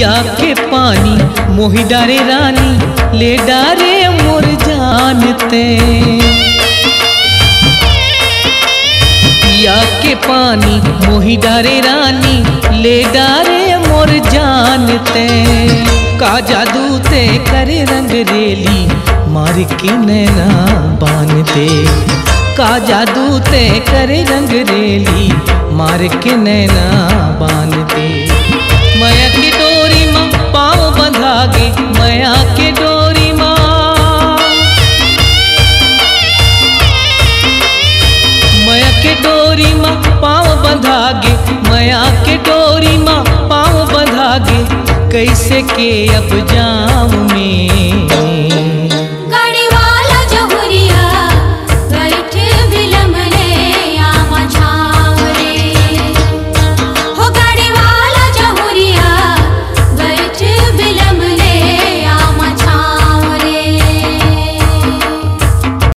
पिया के पानी मोहि डारे रानी ले डारे मोर जानते। पिया के पानी मोहि डारे रानी ले डारे मोर जानते। का जादू ते करे रंग रेली मार के नैना बांधते। का जादू ते करे रंग रेली मार के नैना बांधते। माया की डोरी माँ पाँव बंधागे माया के डोरी माँ। माया के डोरी माँ पाँव बंधागे माया के डोरी माँ पाँव बंधागे। कैसे के अब जाऊँ मैं